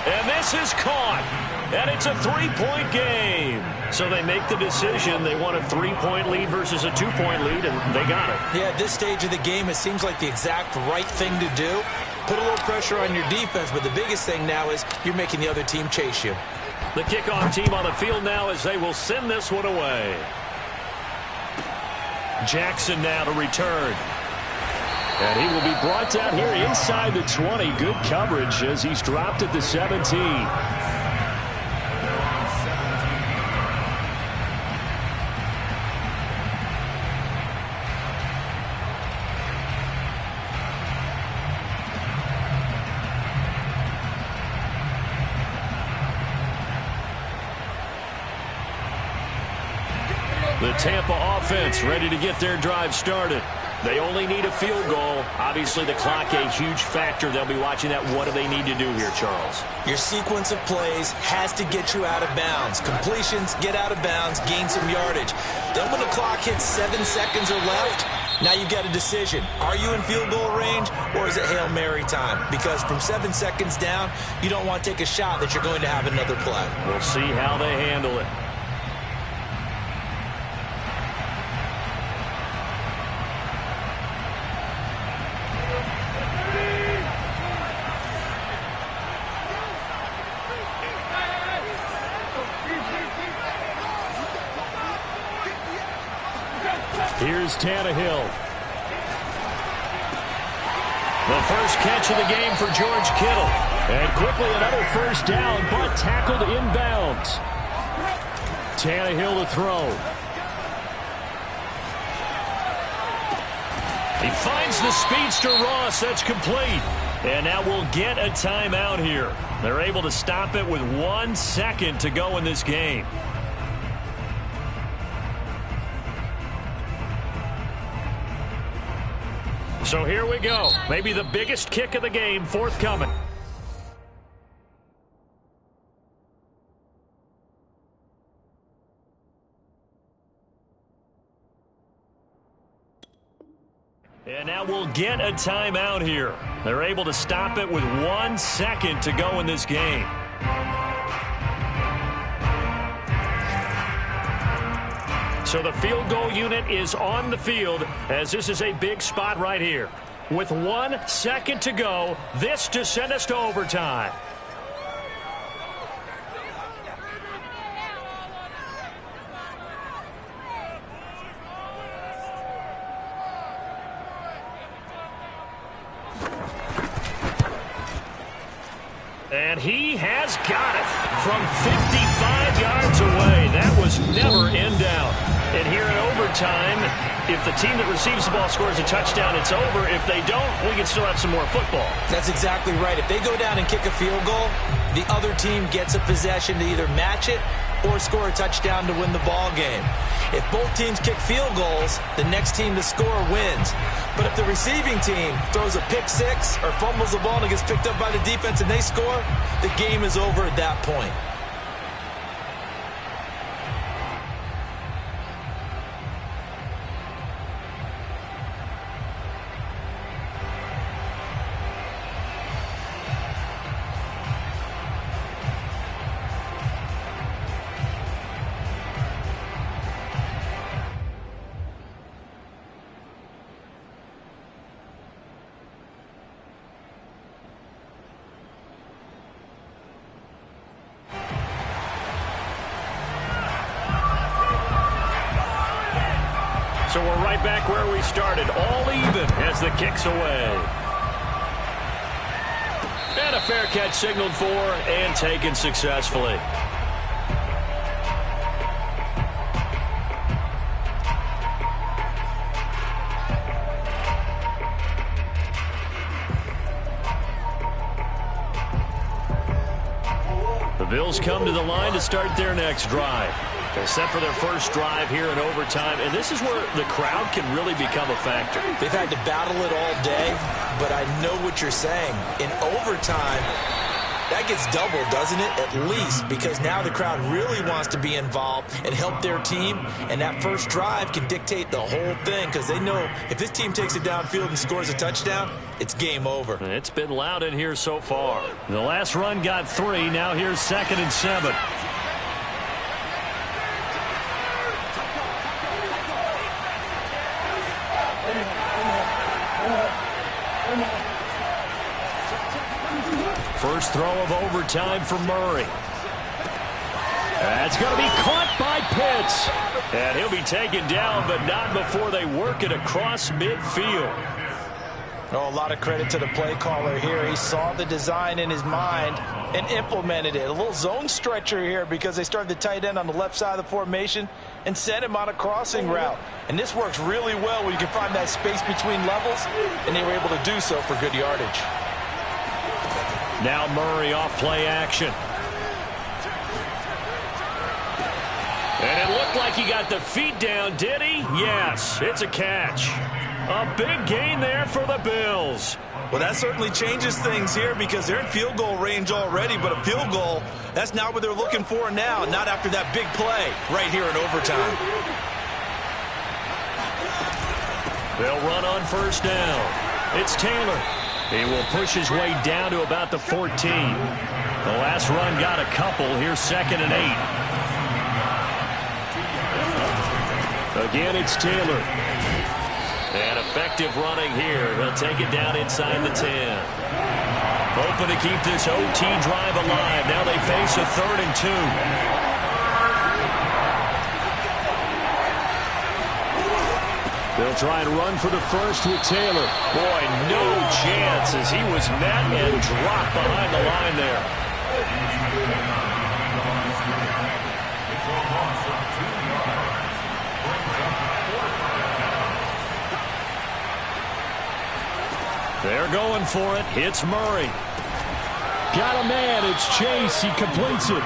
And this is caught. And it's a 3-point game. So they make the decision. They want a 3-point lead versus a 2-point lead, and they got it. Yeah, at this stage of the game, it seems like the exact right thing to do. Put a little pressure on your defense, but the biggest thing now is you're making the other team chase you. The kickoff team on the field now as they will send this one away. Jackson now to return. And he will be brought down here inside the 20. Good coverage as he's dropped at the 17. The Tampa offense ready to get their drive started. They only need a field goal. Obviously, the clock a huge factor. They'll be watching that. What do they need to do here, Charles? Your sequence of plays has to get you out of bounds. Completions, get out of bounds, gain some yardage. Then when the clock hits 7 seconds or left, now you've got a decision. Are you in field goal range, or is it Hail Mary time? Because from 7 seconds down, you don't want to take a shot that you're going to have another play. We'll see how they handle it. Here's Tannehill. The first catch of the game for George Kittle. And quickly another first down, but tackled inbounds. Tannehill to throw. He finds the speedster Ross. That's complete. And now we'll get a timeout here. They're able to stop it with 1 second to go in this game. So here we go. Maybe the biggest kick of the game forthcoming. And now we'll get a timeout here. They're able to stop it with 1 second to go in this game. So the field goal unit is on the field as this is a big spot right here. With 1 second to go, this to send us to overtime. And he has got it from 55 yards away. That was never in doubt. And here in overtime, if the team that receives the ball scores a touchdown, it's over. If they don't, we can still have some more football. That's exactly right. If they go down and kick a field goal, the other team gets a possession to either match it or score a touchdown to win the ball game. If both teams kick field goals, the next team to score wins. But if the receiving team throws a pick six or fumbles the ball and it gets picked up by the defense and they score, the game is over at that point. So we're right back where we started, all even as the kick's away. And a fair catch signaled for and taken successfully. The Bills come to the line to start their next drive. They're set for their first drive here in overtime, and this is where the crowd can really become a factor. They've had to battle it all day, but I know what you're saying. In overtime, that gets doubled, doesn't it? At least, because now the crowd really wants to be involved and help their team, and that first drive can dictate the whole thing because they know if this team takes it downfield and scores a touchdown, it's game over. It's been loud in here so far. The last run got 3. Now here's 2nd and 7. First throw of overtime for Murray. That's going to be caught by Pitts. And he'll be taken down, but not before they work it across midfield. Oh, a lot of credit to the play caller here. He saw the design in his mind and implemented it. A little zone stretcher here because they started the tight end on the left side of the formation and sent him on a crossing route. And this works really well when you can find that space between levels, and they were able to do so for good yardage. Now Murray off play action. And it looked like he got the feet down, did he? Yes, it's a catch. A big gain there for the Bills. Well, that certainly changes things here because they're in field goal range already, but a field goal, that's not what they're looking for now, not after that big play right here in overtime. They'll run on first down. It's Taylor. He will push his way down to about the 14. The last run got a couple. Here's 2nd and 8. Again, it's Taylor. And effective running here. He'll take it down inside the 10. Hoping to keep this OT drive alive. Now they face a 3rd and 2. They'll try and run for the first with Taylor. Boy, no chance as he was met and dropped behind the line there. They're going for it. It's Murray. Got a man. It's Chase. He completes it.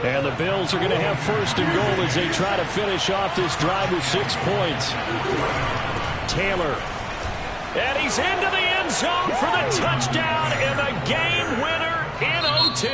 And the Bills are going to have 1st and goal as they try to finish off this drive with 6 points. Taylor. And he's into the end zone for the touchdown and the game winner in OT.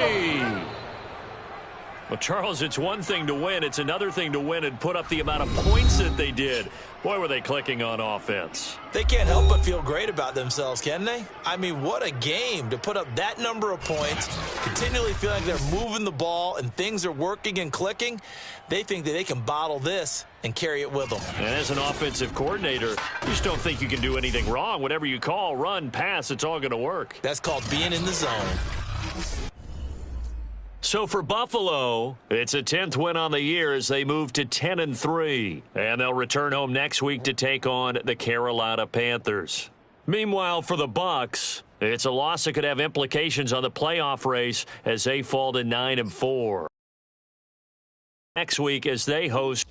Well, Charles, it's one thing to win. It's another thing to win and put up the amount of points that they did. Boy, were they clicking on offense. They can't help but feel great about themselves, can they? I mean, what a game to put up that number of points, continually feeling like they're moving the ball and things are working and clicking. They think that they can bottle this and carry it with them. And as an offensive coordinator, you just don't think you can do anything wrong. Whatever you call, run, pass, it's all going to work. That's called being in the zone. So for Buffalo, it's a 10th win on the year as they move to 10-3. And they'll return home next week to take on the Carolina Panthers. Meanwhile, for the Bucs, it's a loss that could have implications on the playoff race as they fall to 9-4. Next week as they host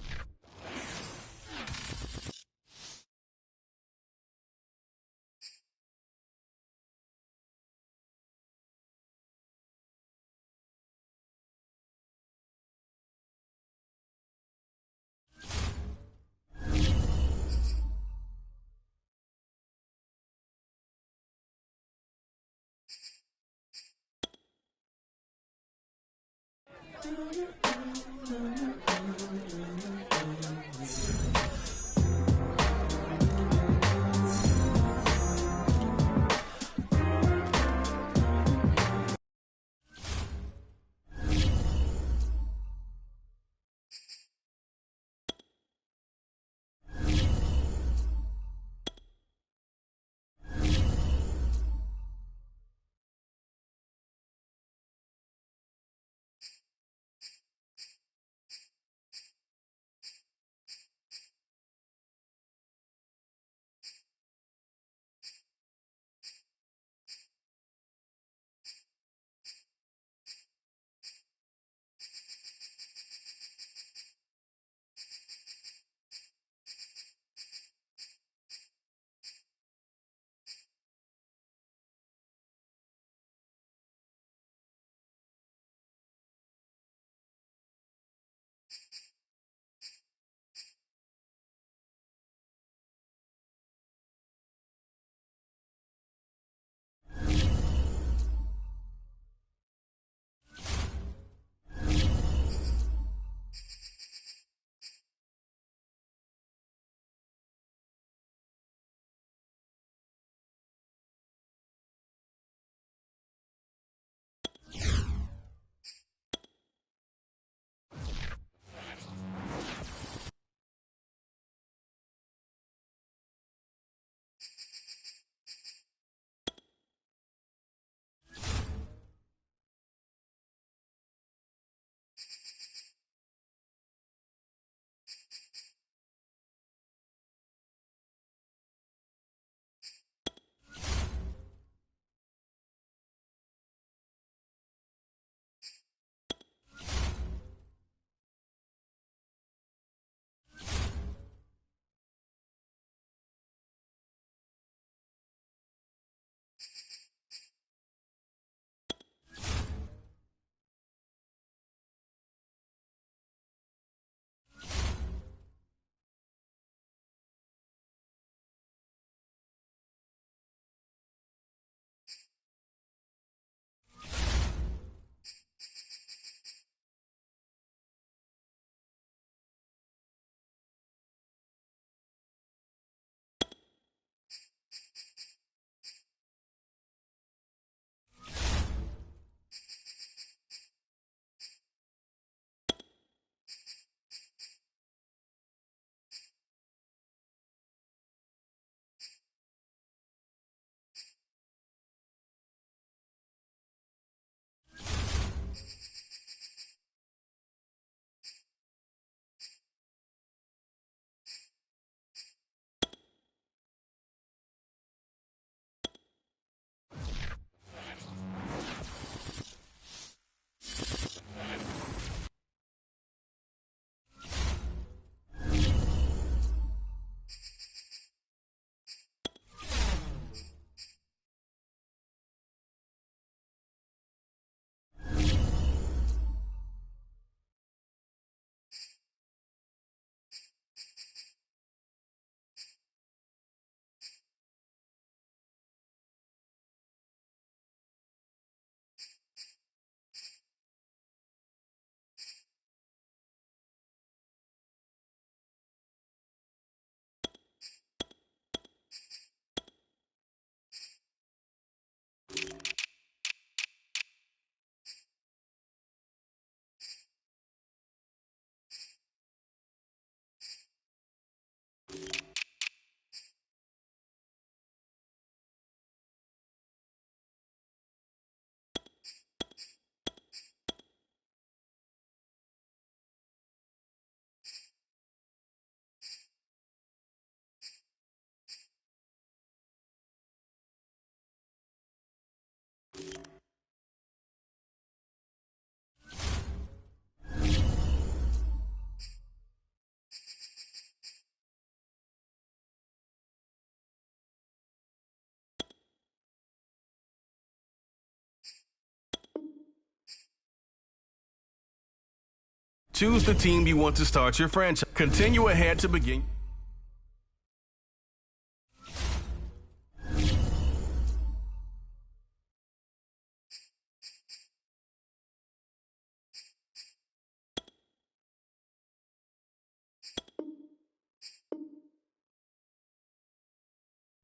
Choose the team you want to start your franchise. Continue ahead to begin.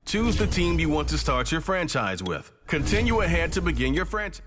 Choose the team you want to start your franchise with. Continue ahead to begin your franchise.